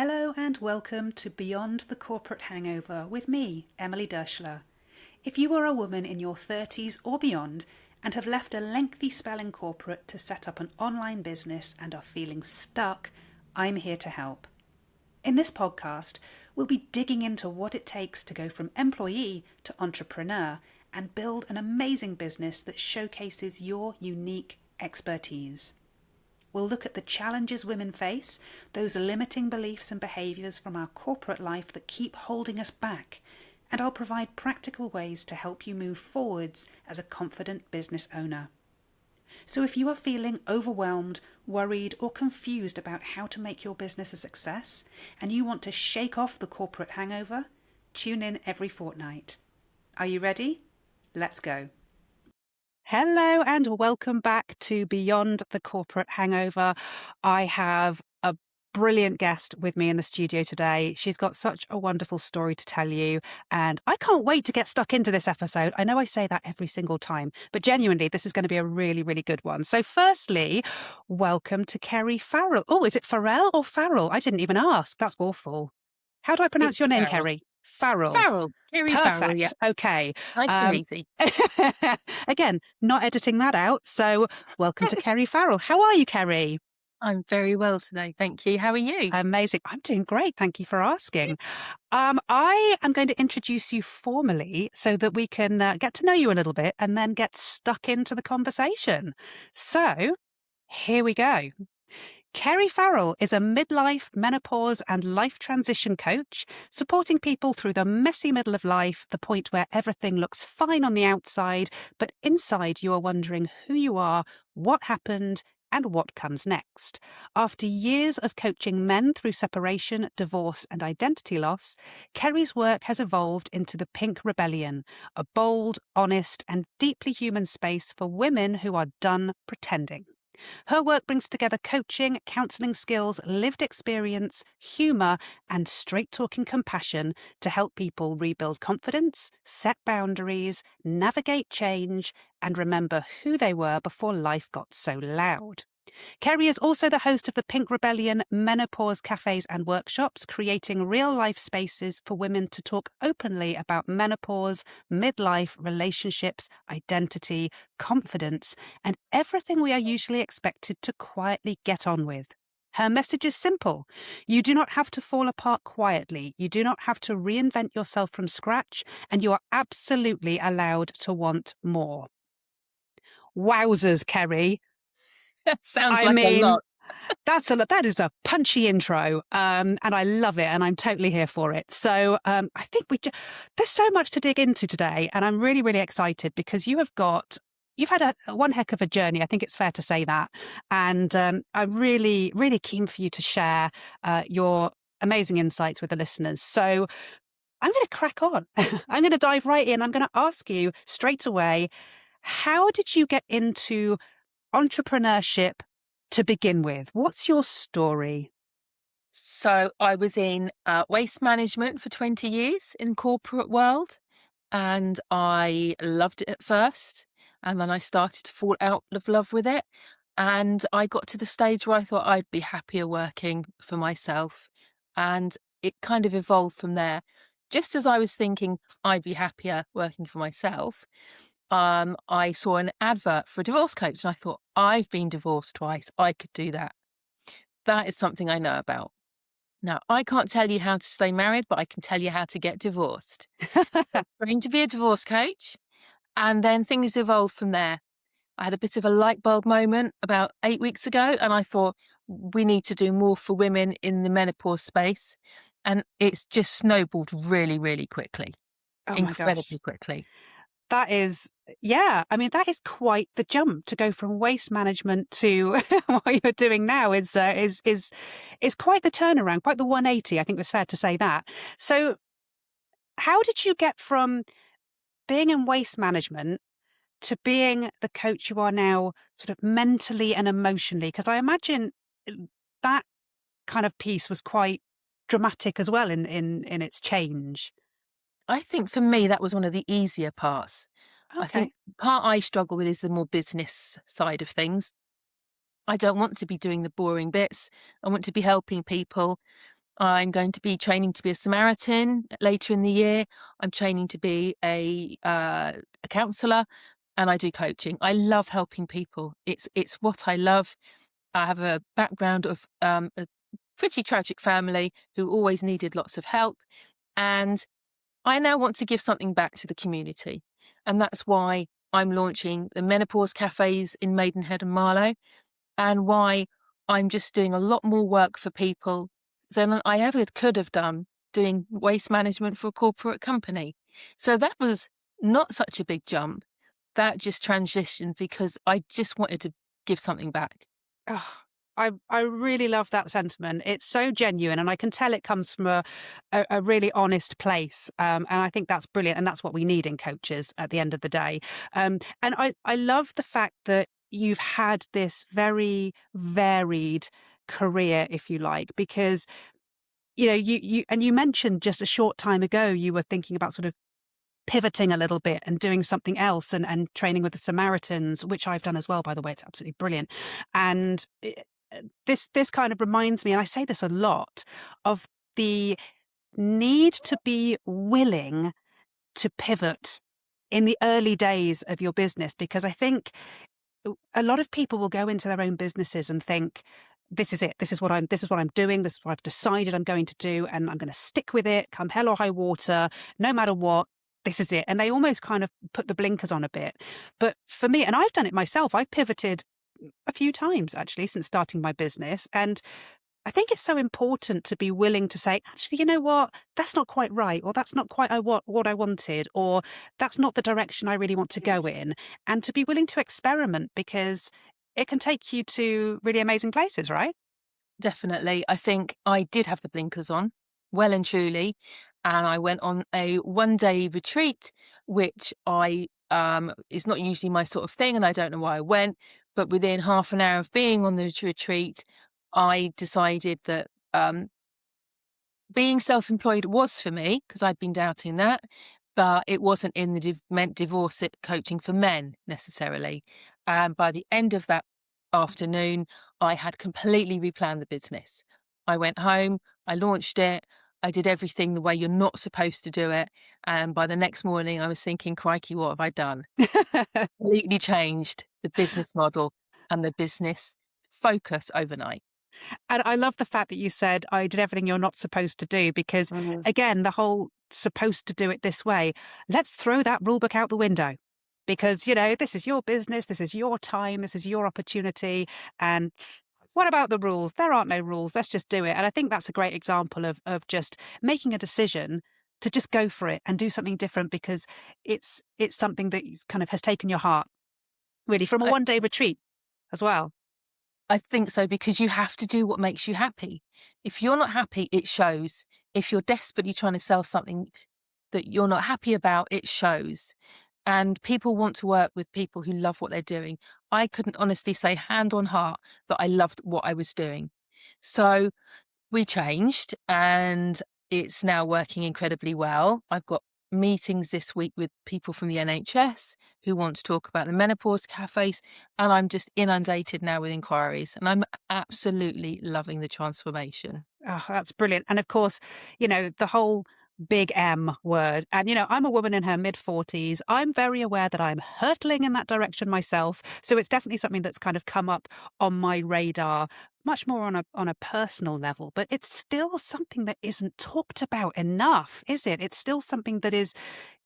Hello and welcome to Beyond the Corporate Hangover with me, Emily Derschler. If you are a woman in your 30s or beyond and have left a lengthy spell in corporate to set up an online business and are feeling stuck, I'm here to help. In this podcast, we'll be digging into what it takes to go from employee to entrepreneur and build an amazing business that showcases your unique expertise. We'll look at the challenges women face, those limiting beliefs and behaviours from our corporate life that keep holding us back, and I'll provide practical ways to help you move forwards as a confident business owner. So if you are feeling overwhelmed, worried, or confused about how to make your business a success, and you want to shake off the corporate hangover, tune in every fortnight. Are you ready? Let's go. Hello and welcome back to Beyond the Corporate Hangover. I have a brilliant guest with me in the studio today. She's got such a wonderful story to tell you, and I can't wait to get stuck into this episode. I know I say that every single time, but genuinely, this is going to be a really, really good one. So firstly, welcome to Kerry Farrell. Oh, is it Farrell or Farrell? I didn't even ask. That's awful. How do I pronounce It's your name, Farrell. Kerry? Farrell. Farrell. Kerry Farrell, yeah. Perfect. Okay. Nice and easy. Again, not editing that out. So welcome to Kerry Farrell. How are you, Kerry? I'm very well today, thank you. How are you? Amazing. I'm doing great. Thank you for asking. I am going to introduce you formally so that we can get to know you a little bit and then get stuck into the conversation. So here we go. Kerry Farrell is a midlife, menopause and life transition coach, supporting people through the messy middle of life, the point where everything looks fine on the outside, but inside you are wondering who you are, what happened, and what comes next. After years of coaching men through separation, divorce and identity loss, Kerry's work has evolved into the Pink Rebellion, a bold, honest and deeply human space for women who are done pretending. Her work brings together coaching, counselling skills, lived experience, humour, and straight talking compassion to help people rebuild confidence, set boundaries, navigate change, and remember who they were before life got so loud. Kerry is also the host of the Pink Rebellion menopause cafes and workshops, creating real-life spaces for women to talk openly about menopause, midlife, relationships, identity, confidence, and everything we are usually expected to quietly get on with. Her message is simple. You do not have to fall apart quietly. You do not have to reinvent yourself from scratch, and you are absolutely allowed to want more. Wowzers, Kerry. That sounds I like a mean, lot. that is a punchy intro, and I love it, and I'm totally here for it. So I think there's so much to dig into today, and I'm really, really excited because you've had one heck of a journey. I think it's fair to say that, and I'm really, really keen for you to share your amazing insights with the listeners. So I'm going to crack on. I'm going to dive right in. I'm going to ask you straight away, how did you get into entrepreneurship to begin with? What's your story? So I was in waste management for 20 years in corporate world, and I loved it at first. And then I started to fall out of love with it. And I got to the stage where I thought I'd be happier working for myself. And it kind of evolved from there. Just as I was thinking I'd be happier working for myself, I saw an advert for a divorce coach and I thought, I've been divorced twice. I could do that. That is something I know about. Now, I can't tell you how to stay married, but I can tell you how to get divorced. Trained to be a divorce coach, and then things evolved from there. I had a bit of a light bulb moment about 8 weeks ago, and I thought we need to do more for women in the menopause space. And it's just snowballed really, really quickly, Oh my gosh. incredibly quickly. That is, yeah, I mean, that is quite the jump to go from waste management to what you're doing now is quite the turnaround, quite the 180. I think it's fair to say that. So how did you get from being in waste management to being the coach you are now, sort of mentally and emotionally? Because I imagine that kind of piece was quite dramatic as well in its change. I think for me, that was one of the easier parts. I Okay. think part I struggle with is the more business side of things. I don't want to be doing the boring bits. I want to be helping people. I'm going to be training to be a Samaritan later in the year. I'm training to be a counsellor, and I do coaching. I love helping people. It's what I love. I have a background of a pretty tragic family who always needed lots of help, and I now want to give something back to the community, and that's why I'm launching the menopause cafes in Maidenhead and Marlow, and why I'm just doing a lot more work for people than I ever could have done doing waste management for a corporate company. So that was not such a big jump. That just transitioned because I just wanted to give something back. Oh, I really love that sentiment. It's so genuine, and I can tell it comes from a really honest place. And I think that's brilliant, and that's what we need in coaches at the end of the day. And I love the fact that you've had this very varied career, if you like, because you mentioned just a short time ago you were thinking about sort of pivoting a little bit and doing something else and training with the Samaritans, which I've done as well, by the way. It's absolutely brilliant. And this kind of reminds me, and I say this a lot, of the need to be willing to pivot in the early days of your business, because I think a lot of people will go into their own businesses and think, this is it. This is what I'm doing. This is what I've decided I'm going to do, and I'm going to stick with it, come hell or high water, no matter what. This is it. And they almost kind of put the blinkers on a bit. But for me, and I've done it myself, I've pivoted a few times actually since starting my business. And I think it's so important to be willing to say, actually, you know what? That's not quite right, or that's not quite what I wanted, or that's not the direction I really want to go in. And to be willing to experiment, because it can take you to really amazing places, right? Definitely. I think I did have the blinkers on, well and truly. And I went on a 1 day retreat, which I is not usually my sort of thing, and I don't know why I went. But within half an hour of being on the retreat, I decided that being self-employed was for me because I'd been doubting that, but it wasn't in the meant divorce coaching for men necessarily. And by the end of that afternoon, I had completely replanned the business. I went home, I launched it, I did everything the way you're not supposed to do it. And by the next morning, I was thinking, crikey, what have I done? Completely changed the business model and the business focus overnight. And I love the fact that you said, I did everything you're not supposed to do, because Mhm. again, the whole supposed to do it this way, let's throw that rule book out the window. Because, this is your business, this is your time, this is your opportunity. And what about the rules? There aren't no rules. Let's just do it. And I think that's a great example of just making a decision to just go for it and do something different, because it's something that kind of has taken your heart, really, from a I, 1 day retreat as well. I think so because you have to do what makes you happy. If you're not happy, it shows. If you're desperately trying to sell something that you're not happy about, it shows. And people want to work with people who love what they're doing. I couldn't honestly say hand on heart that I loved what I was doing. So we changed and it's now working incredibly well. I've got meetings this week with people from the NHS who want to talk about the menopause cafes, and I'm just inundated now with inquiries, and I'm absolutely loving the transformation. Oh, that's brilliant. And of course, the whole big M word. And, I'm a woman in her mid 40s. I'm very aware that I'm hurtling in that direction myself. So it's definitely something that's kind of come up on my radar, much more on a personal level. But it's still something that isn't talked about enough, is it? It's still something that is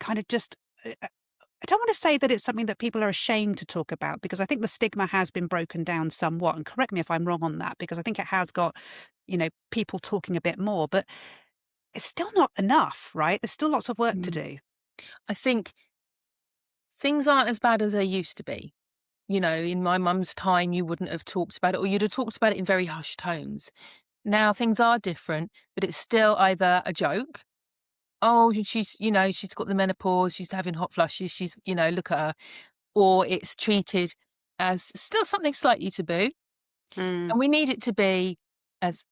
kind of just. I don't want to say that it's something that people are ashamed to talk about, because I think the stigma has been broken down somewhat. And correct me if I'm wrong on that, because I think it has got, people talking a bit more, but it's still not enough, right? There's still lots of work to Mm. do. I think things aren't as bad as they used to be. You know, in my mum's time, you wouldn't have talked about it, or you'd have talked about it in very hushed tones. Now things are different, but it's still either a joke. Oh, she's got the menopause, she's having hot flushes, look at her. Or it's treated as still something slightly taboo. Mm. And we need it to be as,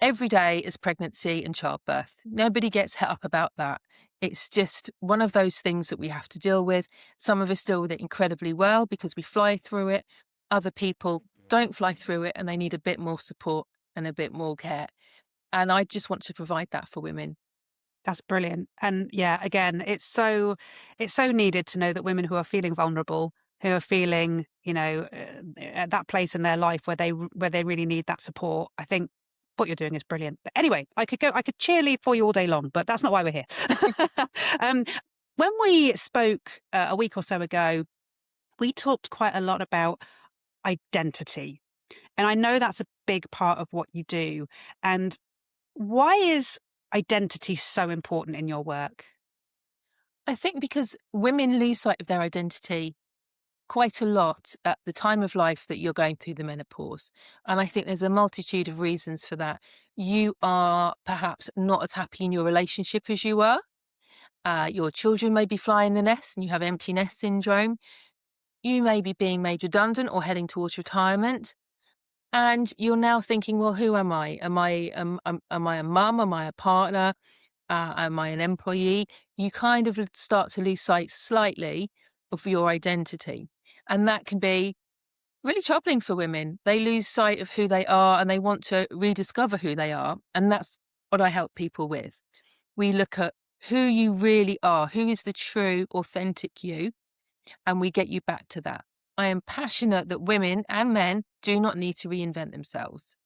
every day as pregnancy and childbirth. Nobody gets het up about that. It's just one of those things that we have to deal with. Some of us deal with it incredibly well because we fly through it. Other people don't fly through it and they need a bit more support and a bit more care. And I just want to provide that for women. That's brilliant. And yeah, again, it's so needed to know that women who are feeling vulnerable, who are feeling, at that place in their life where they really need that support. I think what you're doing is brilliant. But anyway, I could cheerlead for you all day long, but that's not why we're here. um, when we spoke a week or so ago, we talked quite a lot about identity, and I know that's a big part of what you do. And why is identity so important in your work? I think because women lose sight of their identity quite a lot at the time of life that you're going through the menopause. And I think there's a multitude of reasons for that. You are perhaps not as happy in your relationship as you were. Your children may be flying the nest and you have empty nest syndrome. You may be being made redundant or heading towards retirement. And you're now thinking, well, who am I? Am I a mum? Am I a partner? Am I an employee? You kind of start to lose sight slightly of your identity. And that can be really troubling for women. They lose sight of who they are and they want to rediscover who they are. And that's what I help people with. We look at who you really are, who is the true, authentic you, and we get you back to that. I am passionate that women and men do not need to reinvent themselves.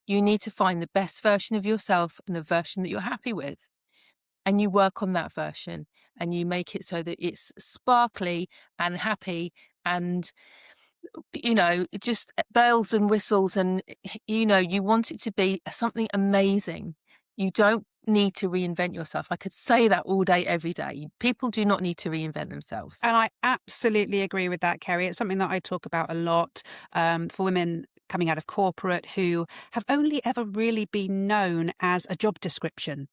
You need to find the best version of yourself and the version that you're happy with. And you work on that version and you make it so that it's sparkly and happy and, just bells and whistles. And, you want it to be something amazing. You don't need to reinvent yourself. I could say that all day, every day. People do not need to reinvent themselves. And I absolutely agree with that, Kerry. It's something that I talk about a lot for women coming out of corporate who have only ever really been known as a job description,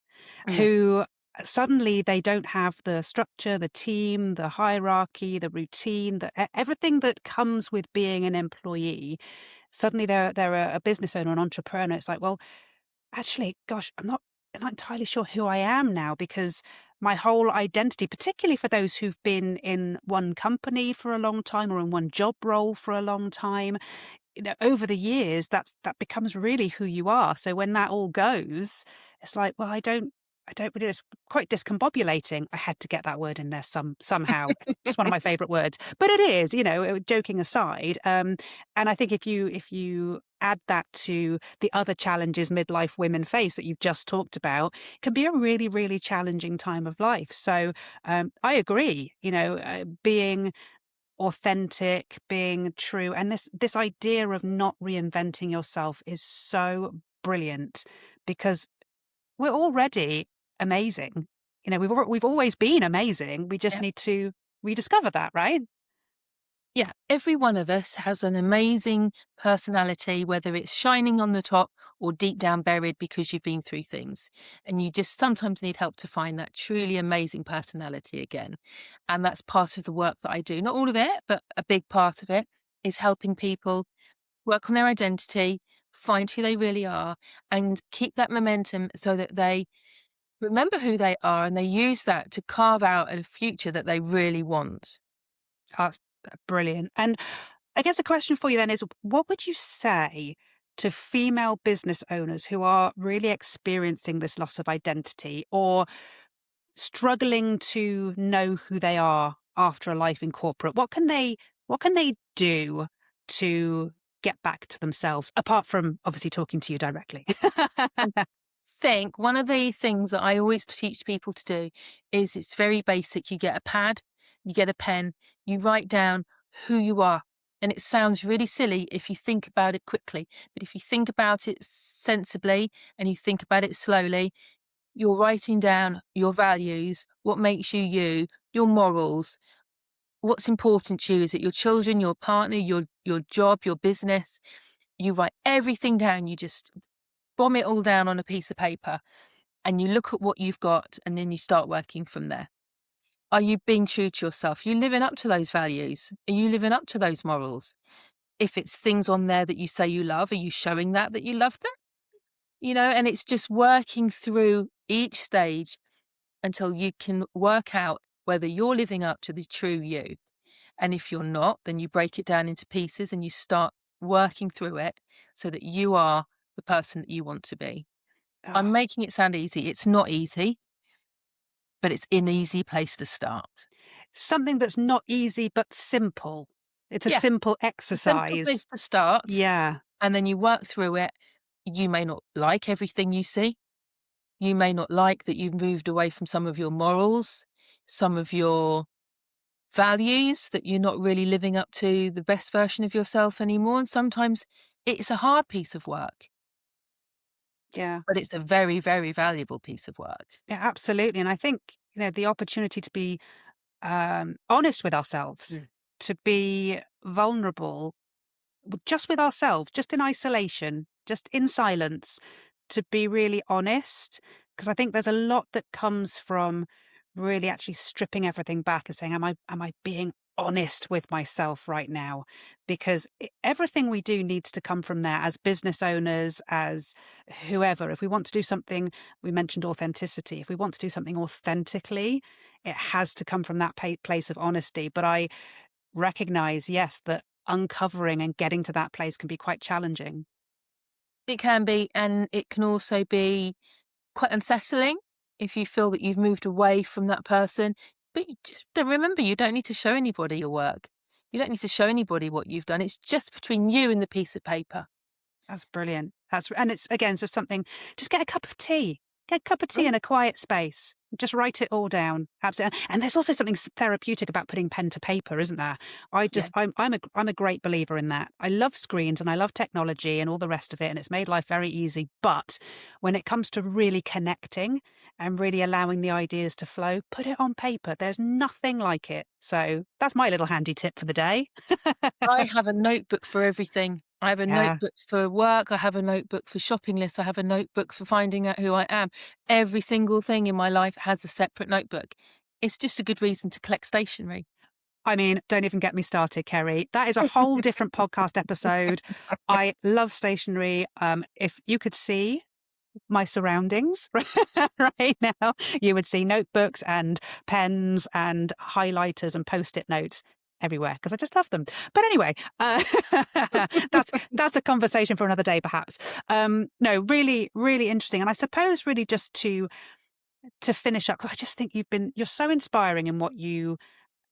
Yeah. who suddenly they don't have the structure, the team, the hierarchy, the routine, everything that comes with being an employee. Suddenly they're a business owner, an entrepreneur. It's like, well, actually, gosh, I'm not entirely sure who I am now because my whole identity, particularly for those who've been in one company for a long time or in one job role for a long time, over the years, that becomes really who you are. So when that all goes, it's like, well, I don't really. It's quite discombobulating. I had to get that word in there somehow. It's just one of my favourite words, but it is, joking aside. And I think if you add that to the other challenges midlife women face that you've just talked about, it can be a really, really challenging time of life. So I agree. Being authentic, being true, and this idea of not reinventing yourself is so brilliant because we're already amazing. We've always been amazing. We just Yeah. need to rediscover that, right? Yeah, every one of us has an amazing personality, whether it's shining on the top or deep down buried because you've been through things. And you just sometimes need help to find that truly amazing personality again. And that's part of the work that I do. Not all of it, but a big part of it is helping people work on their identity, find who they really are, and keep that momentum so that they remember who they are and they use that to carve out a future that they really want. Oh, that's brilliant. And I guess a question for you then is, what would you say to female business owners who are really experiencing this loss of identity or struggling to know who they are after a life in corporate? What can they do to get back to themselves apart from obviously talking to you directly? Think one of the things that I always teach people to do is it's very basic. You get a pad, you get a pen, you write down who you are. And it sounds really silly if you think about it quickly, but if you think about it sensibly and you think about it slowly, you're writing down your values, what makes you you, your morals, what's important to you. Is it your children, your partner, your job, your business? You write everything down. You just bomb it all down on a piece of paper and you look at what you've got and then you start working from there. Are you being true to yourself? Are you living up to those values? Are you living up to those morals? If it's things on there that you say you love, are you showing that you love them? And it's just working through each stage until you can work out whether you're living up to the true you. And if you're not, then you break it down into pieces and you start working through it so that you are the person that you want to be. I'm Ah, making it sound easy. It's not easy, but it's an easy place to start. something that's not easy but simple. It's a Yeah, simple it's a simple exercise. place to start, Yeah, and then you work through it. You may not like everything you see. You may not like that you've moved away from some of your morals, some of your values, that you're not really living up to the best version of yourself anymore. And sometimes it's a hard piece of work, yeah, but it's a very, very valuable piece of work. yeah, absolutely. And I think, the opportunity to be honest with ourselves, Mm. to be vulnerable just with ourselves, just in isolation, just in silence, to be really honest. Because I think there's a lot that comes from really actually stripping everything back and saying, am I being honest with myself right now? Because everything we do needs to come from there as business owners, as whoever. If we want to do something, we mentioned authenticity. If we want to do something authentically, it has to come from that place of honesty. But I recognize, yes, that uncovering and getting to that place can be quite challenging. It can be, and it can also be quite unsettling if you feel that you've moved away from that person. But you just don't remember, you don't need to show anybody your work. You don't need to show anybody what you've done. It's just between you and the piece of paper. That's brilliant. And it's again, so something, just get a cup of tea. Get a cup of tea Mm, in a quiet space. Just write it all down. Absolutely. And there's also something therapeutic about putting pen to paper, isn't there? yeah. I'm a great believer in that. I love screens and I love technology and all the rest of it, and it's made life very easy. But when it comes to really connecting and really allowing the ideas to flow, put it on paper. There's nothing like it. So that's my little handy tip for the day. I have a notebook for everything. I have a Yeah. notebook for work. I have a notebook for shopping lists. I have a notebook for finding out who I am. Every single thing in my life has a separate notebook. It's just a good reason to collect stationery. I mean, don't even get me started, Kerry. That is a whole different podcast episode. I love stationery. If you could see my surroundings right now, you would see notebooks and pens and highlighters and post-it notes everywhere because I just love them. But anyway, that's a conversation for another day, perhaps. No, really, really interesting. And I suppose really just to finish up, 'cause I just think you're so inspiring in what you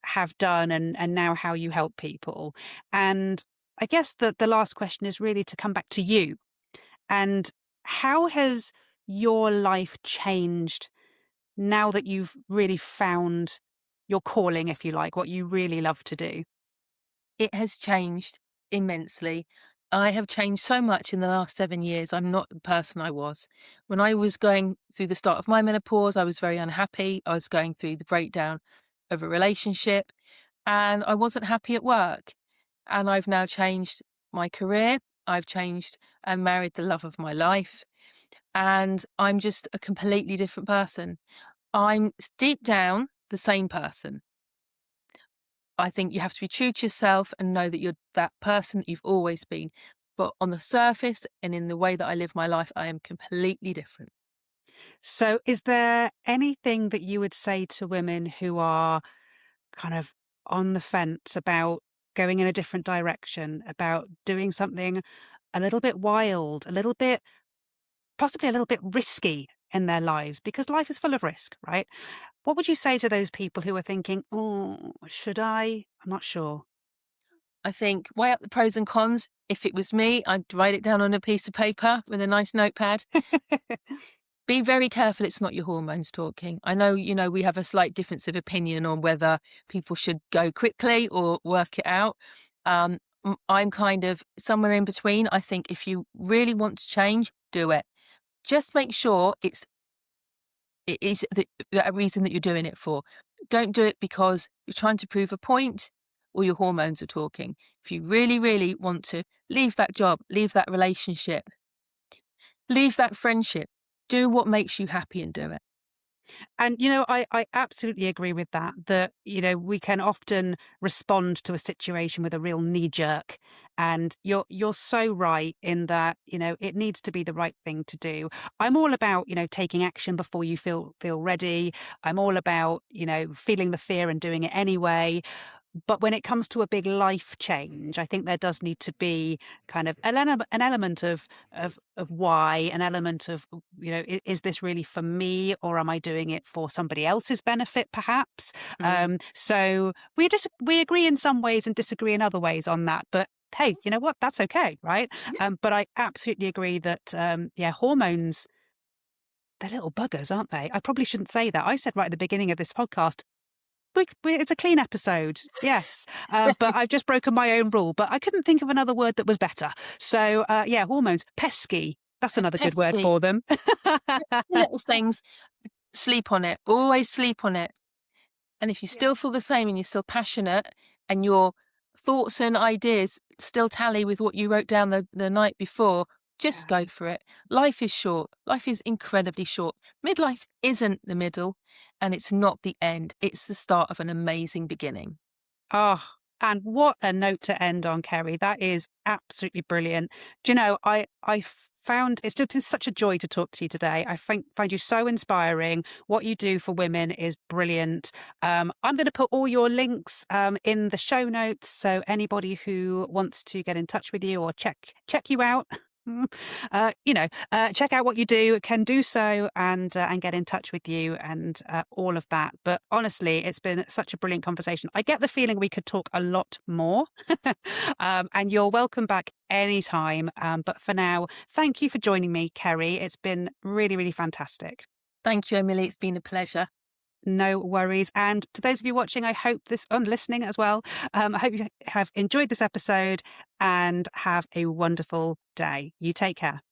have done and now how you help people. And I guess the last question is really to come back to you. And how has your life changed now that you've really found your calling, if you like, what you really love to do? It has changed immensely. I have changed so much in the last 7 years. I'm not the person I was. When I was going through the start of my menopause, I was very unhappy. I was going through the breakdown of a relationship, and I wasn't happy at work. And I've now changed my career. I've changed and married the love of my life, and I'm just a completely different person. I'm deep down the same person. I think you have to be true to yourself and know that you're that person that you've always been. But on the surface and in the way that I live my life, I am completely different. So, is there anything that you would say to women who are kind of on the fence about going in a different direction, about doing something a little bit wild, a little bit possibly a little bit risky in their lives because life is full of risk, right? What would you say to those people who are thinking, "Oh, should I? I'm not sure." I think weigh up the pros and cons. If it was me, I'd write it down on a piece of paper with a nice notepad. Be very careful it's not your hormones talking. I know, we have a slight difference of opinion on whether people should go quickly or work it out. I'm kind of somewhere in between. I think if you really want to change, do it. Just make sure it is the reason that you're doing it for. Don't do it because you're trying to prove a point or your hormones are talking. If you really, really want to leave that job, leave that relationship, leave that friendship, do what makes you happy and do it. And, I absolutely agree with that, we can often respond to a situation with a real knee jerk. And you're so right in that, it needs to be the right thing to do. I'm all about, taking action before you feel ready. I'm all about, feeling the fear and doing it anyway. But when it comes to a big life change, I think there does need to be kind of an element of why, an element of, is this really for me, or am I doing it for somebody else's benefit, perhaps? Mm. So we agree in some ways and disagree in other ways on that. But hey, you know what? That's okay, right? Yeah. But I absolutely agree that yeah, hormones, they're little buggers, aren't they? I probably shouldn't say that. I said right at the beginning of this podcast, it's a clean episode, yes. But I've just broken my own rule. But I couldn't think of another word that was better. So yeah, hormones, pesky. That's another good word Pesky. for them. Little things. Sleep on it. Always sleep on it. And if you Yeah. still feel the same and you're still passionate and your thoughts and ideas still tally with what you wrote down the night before, just Yeah. go for it. Life is short. Life is incredibly short. Midlife isn't the middle and it's not the end. It's the start of an amazing beginning. Oh, and what a note to end on, Kerry. That is absolutely brilliant. Do you know, I found it's just been such a joy to talk to you today. Find you so inspiring. What you do for women is brilliant. I'm going to put all your links in the show notes, so anybody who wants to get in touch with you or check you out. Check out what you do, can do so, and get in touch with you and all of that. But honestly, it's been such a brilliant conversation. I get the feeling we could talk a lot more, and you're welcome back anytime. But for now, thank you for joining me, Kerry. It's been really, really fantastic. Thank you, Emily. It's been a pleasure. No worries. And to those of you watching, I hope listening as well, I hope you have enjoyed this episode and have a wonderful day. You take care.